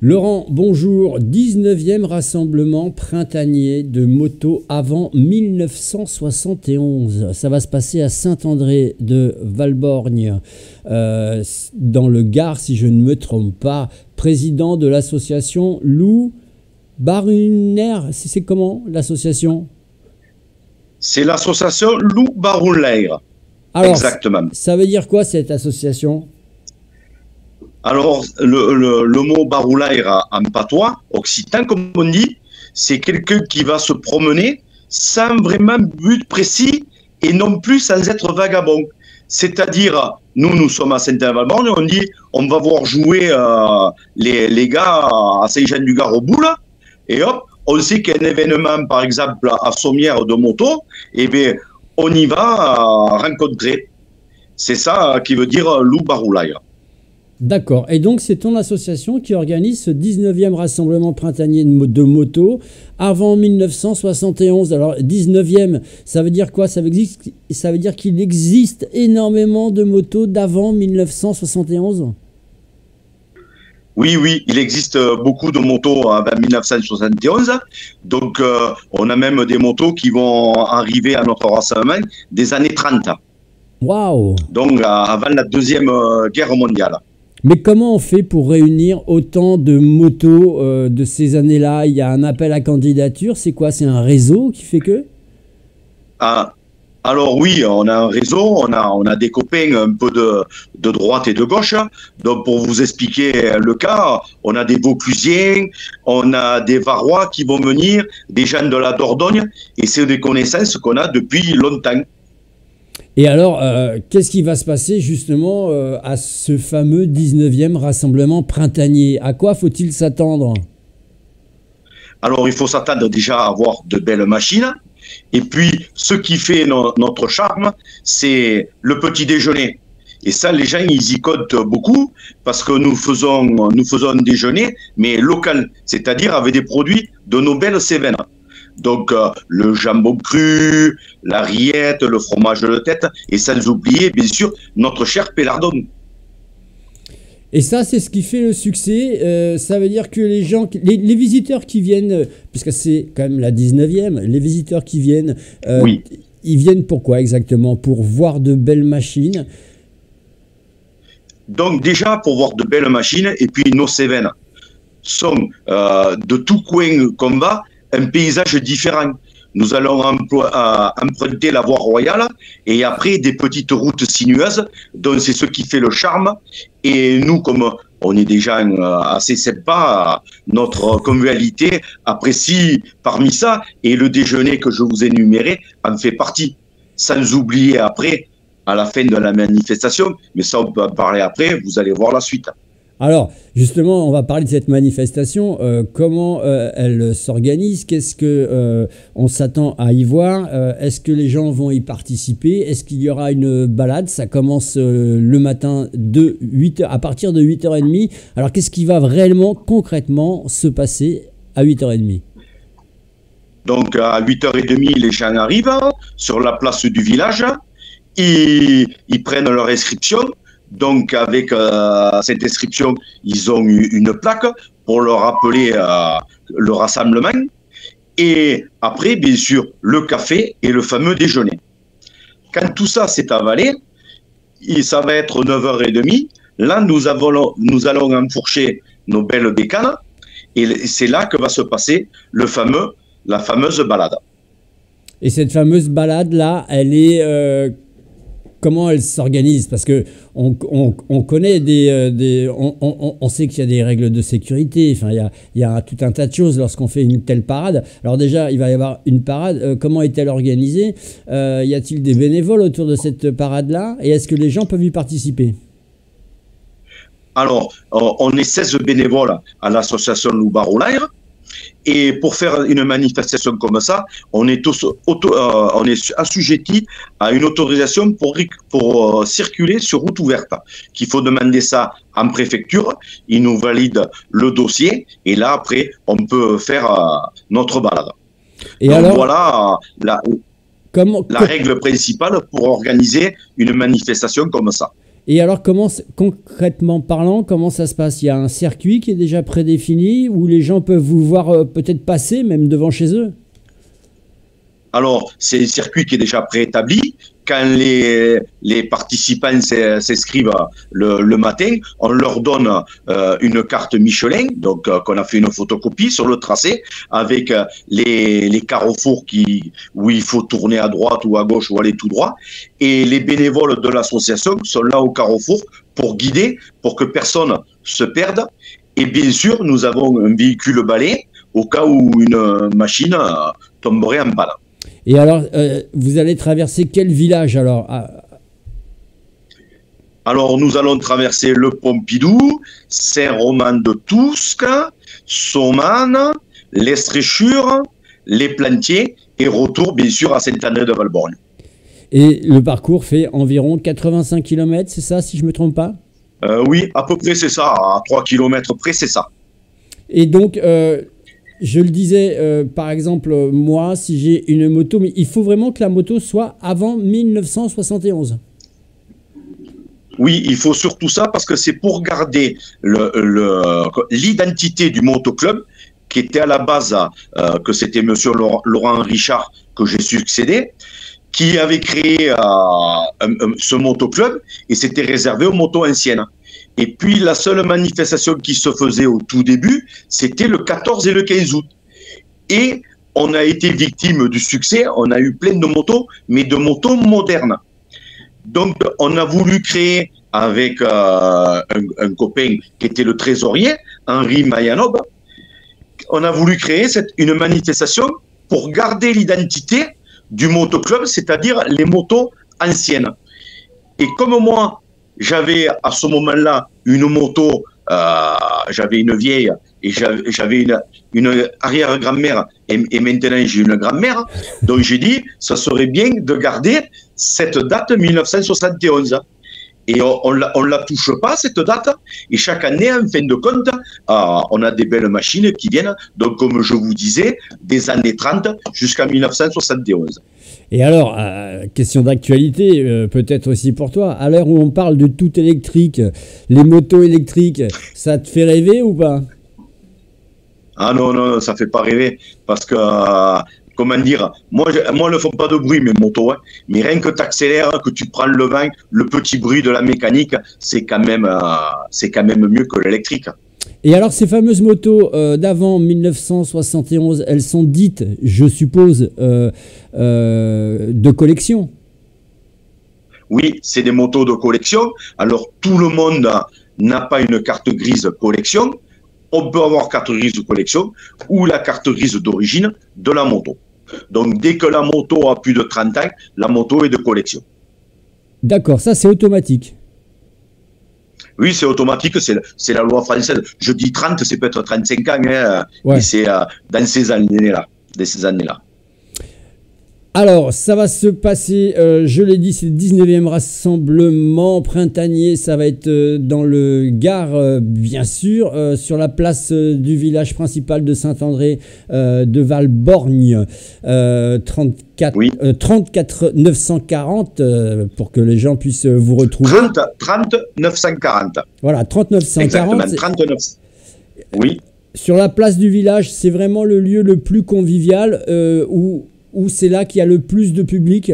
Laurent, bonjour. 19e rassemblement printanier de motos avant 1971. Ça va se passer à Saint-André de Valborgne, dans le Gard, si je ne me trompe pas. Président de l'association Lou Baruner. C'est comment l'association? C'est l'association Lou Baruner. Alors, Exactement. ça veut dire quoi cette association? Alors, le mot baroulaire en patois, occitan, comme on dit, c'est quelqu'un qui va se promener sans vraiment but précis et non plus sans être vagabond. C'est-à-dire, nous sommes à Saint-Valborgne, on dit, on va voir jouer les gars à Saint-Jean-du-Gard au boule, et hop, on sait qu'il y a un événement, par exemple, à Sommières de moto, et bien, on y va rencontrer. C'est ça qui veut dire loup baroulaire. D'accord. Et donc, c'est ton association qui organise ce 19e rassemblement printanier de motos avant 1971. Alors, 19e, ça veut dire quoi? Ça veut dire qu'il existe énormément de motos d'avant 1971? Oui, il existe beaucoup de motos avant 1971. Donc, on a même des motos qui vont arriver à notre rassemblement des années 30. Waouh! Donc, avant la Deuxième Guerre mondiale. Mais comment on fait pour réunir autant de motos de ces années-là? Il y a un appel à candidature, c'est quoi? C'est un réseau qui fait que? Alors oui, on a un réseau, on a des copains un peu de droite et de gauche. Donc pour vous expliquer le cas, on a des Vauclusiens, on a des Varois qui vont venir, des gens de la Dordogne, et c'est des connaissances qu'on a depuis longtemps. Et alors, qu'est-ce qui va se passer justement à ce fameux 19e rassemblement printanier? À quoi faut-il s'attendre? Alors, il faut s'attendre déjà à avoir de belles machines. Et puis, ce qui fait notre charme, c'est le petit déjeuner. Et ça, les gens, ils y comptent beaucoup parce que nous faisons un déjeuner, mais local, c'est-à-dire avec des produits de nos belles Cévennes. Donc, le jambon cru, la rillette, le fromage de tête, et sans oublier, bien sûr, notre cher Pélardon. Et ça, c'est ce qui fait le succès. Ça veut dire que les gens, les visiteurs qui viennent, puisque c'est quand même la 19e, les visiteurs qui viennent, Oui. Ils viennent pour quoi exactement? Pour voir de belles machines? Donc, déjà, pour voir de belles machines, et puis nos Cévennes sont de tout coin qu'on va, un paysage différent. Nous allons emprunter la voie royale et après des petites routes sinueuses, donc c'est ce qui fait le charme. Et nous, comme on est des gens assez sympas, notre convivialité apprécie parmi ça, et le déjeuner que je vous ai énuméré en fait partie. Sans oublier après, à la fin de la manifestation, mais ça on peut en parler après, vous allez voir la suite. Alors, justement, on va parler de cette manifestation. Comment elle s'organise? Qu'est-ce que on s'attend à y voir? Est-ce que les gens vont y participer? Est-ce qu'il y aura une balade? Ça commence le matin à partir de 8h30. Alors, qu'est-ce qui va réellement, concrètement, se passer à 8h30? Donc, à 8h30, les gens arrivent sur la place du village. Ils prennent leur inscription. Donc, avec cette inscription, ils ont eu une plaque pour leur rappeler le rassemblement. Et après, bien sûr, le café et le fameux déjeuner. Quand tout ça s'est avalé, ça va être 9h30. Là, nous allons enfourcher nos belles bécanes. Et c'est là que va se passer la fameuse balade. Et cette fameuse balade-là, elle est... comment elle s'organise? Parce que on connaît on sait qu'il y a des règles de sécurité. Enfin, il y a tout un tas de choses lorsqu'on fait une telle parade. Alors déjà, il va y avoir une parade. Comment est-elle organisée? Y a-t-il des bénévoles autour de cette parade-là? Et est-ce que les gens peuvent y participer? Alors, on est 16 bénévoles à l'association Lou Baroulayer. Et pour faire une manifestation comme ça, on est assujetti à une autorisation pour circuler sur route ouverte. Qu'il faut demander ça en préfecture, ils nous valident le dossier et là après on peut faire notre balade. Et donc alors, voilà la règle principale pour organiser une manifestation comme ça. Et alors, concrètement parlant, comment ça se passe? Il y a un circuit qui est déjà prédéfini où les gens peuvent vous voir peut-être passer, même devant chez eux? Alors, c'est un circuit qui est déjà préétabli. Quand les participants s'inscrivent le matin, on leur donne une carte Michelin, donc qu'on a fait une photocopie sur le tracé, avec les carrefours où il faut tourner à droite ou à gauche ou aller tout droit. Et les bénévoles de l'association sont là au carrefour pour guider, pour que personne se perde. Et bien sûr, nous avons un véhicule balai au cas où une machine tomberait en panne. Et alors, vous allez traverser quel village alors? Alors, nous allons traverser le Pompidou, Saint-Romain-de-Tousque, Saumane, l'Estréchure, les Plantiers et retour, bien sûr, à Saint-André-de-Valborgne. Et le parcours fait environ 85 km, c'est ça, si je ne me trompe pas? Oui, à peu près, c'est ça. À 3 km près, c'est ça. Et donc, je le disais, par exemple, moi, si j'ai une moto, mais il faut vraiment que la moto soit avant 1971. Oui, il faut surtout ça parce que c'est pour garder l'identité du motoclub qui était à la base, que c'était monsieur Laurent Richard que j'ai succédé, qui avait créé ce motoclub et c'était réservé aux motos anciennes. Et puis, la seule manifestation qui se faisait au tout début, c'était le 14 et le 15 août. Et on a été victime du succès, on a eu plein de motos, mais de motos modernes. Donc, on a voulu créer avec un copain qui était le trésorier, Henri Mayanov, on a voulu créer une manifestation pour garder l'identité du motoclub, c'est-à-dire les motos anciennes. Et comme moi, j'avais à ce moment-là une moto, j'avais une vieille et j'avais une arrière-grand-mère et maintenant j'ai une grand-mère. Donc j'ai dit, ça serait bien de garder cette date 1971. Et on la touche pas, cette date. Et chaque année, en fin de compte, on a des belles machines qui viennent, donc comme je vous disais, des années 30 jusqu'à 1971. Et alors, question d'actualité, peut-être aussi pour toi, à l'heure où on parle de tout électrique, les motos électriques, ça te fait rêver ou pas? Ah non, ça fait pas rêver, parce que, comment dire, moi, elles ne font pas de bruit, mes motos, hein, mais rien que tu accélères, que tu prends le vent, le petit bruit de la mécanique, c'est quand même mieux que l'électrique. Et alors, ces fameuses motos d'avant 1971, elles sont dites, je suppose, de collection? Oui, c'est des motos de collection. Alors, tout le monde n'a pas une carte grise collection. On peut avoir carte grise de collection ou la carte grise d'origine de la moto. Donc, dès que la moto a plus de 30 ans, la moto est de collection. D'accord, ça c'est automatique. Oui, c'est automatique, c'est la loi française. Je dis 30, c'est peut-être 35 ans, hein, ouais. Et c'est dans ces années-là. Alors, ça va se passer, je l'ai dit, c'est le 19e rassemblement printanier. Ça va être dans le Gard, bien sûr, sur la place du village principal de Saint-André de Valborgne, 34 940, pour que les gens puissent vous retrouver. 30 940. Voilà, 30 940. Exactement, 39. Oui. Sur la place du village, c'est vraiment le lieu le plus convivial où c'est là qu'il y a le plus de public?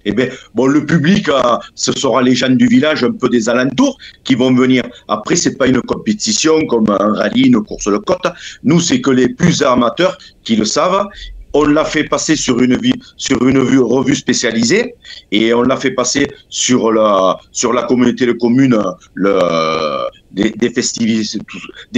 Eh bien, bon, le public, ce sera les gens du village, un peu des alentours, qui vont venir. Après, c'est pas une compétition comme un rallye, une course de côte. Nous, c'est que les plus amateurs qui le savent. On l'a fait passer sur une revue spécialisée et on l'a fait passer sur la communauté de communes des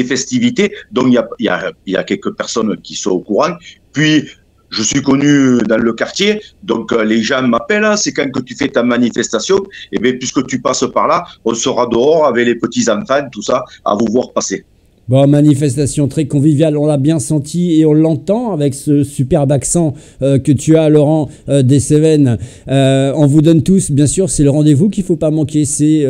festivités. Donc, il y a quelques personnes qui sont au courant. Puis, je suis connu dans le quartier, donc les gens m'appellent, c'est quand que tu fais ta manifestation, et bien puisque tu passes par là, on sera dehors avec les petits enfants, tout ça, à vous voir passer. Bon, manifestation très conviviale, on l'a bien senti et on l'entend avec ce superbe accent que tu as, Laurent, des Cévennes. On vous donne tous, bien sûr, c'est le rendez-vous qu'il ne faut pas manquer, c'est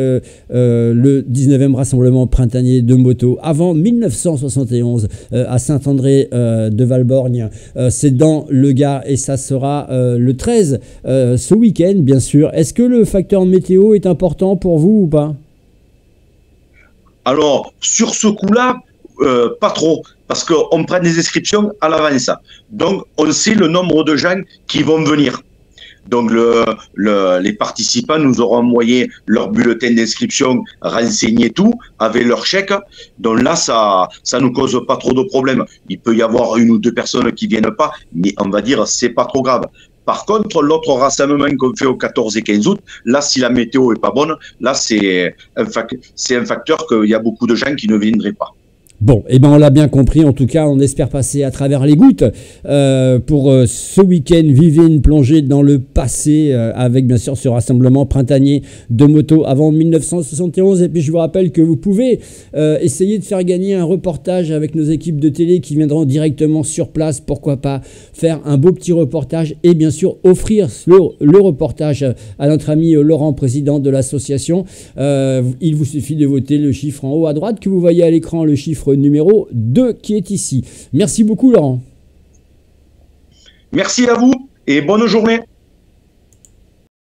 le 19e rassemblement printanier de moto avant 1971 à Saint-André de Valborgne. C'est dans le Gard et ça sera le 13 ce week-end, bien sûr. Est-ce que le facteur météo est important pour vous ou pas ? Alors, sur ce coup-là, pas trop, parce qu'on prend des inscriptions à l'avance. Donc, on sait le nombre de gens qui vont venir. Donc, les participants nous auront envoyé leur bulletin d'inscription, renseigné tout, avec leur chèque. Donc là, ça nous cause pas trop de problèmes. Il peut y avoir 1 ou 2 personnes qui viennent pas, mais on va dire, c'est pas trop grave. Par contre, l'autre rassemblement qu'on fait au 14 et 15 août, là, si la météo est pas bonne, là, c'est un facteur qu'il y a beaucoup de gens qui ne viendraient pas. Bon, eh ben on l'a bien compris. En tout cas, on espère passer à travers les gouttes pour ce week-end. Vivez une plongée dans le passé avec bien sûr ce rassemblement printanier de moto avant 1971. Et puis je vous rappelle que vous pouvez essayer de faire gagner un reportage avec nos équipes de télé qui viendront directement sur place. Pourquoi pas faire un beau petit reportage et bien sûr offrir le reportage à notre ami Laurent, président de l'association. Il vous suffit de voter le chiffre en haut à droite que vous voyez à l'écran, le chiffre numéro 2 qui est ici. Merci beaucoup, Laurent. Merci à vous et bonne journée.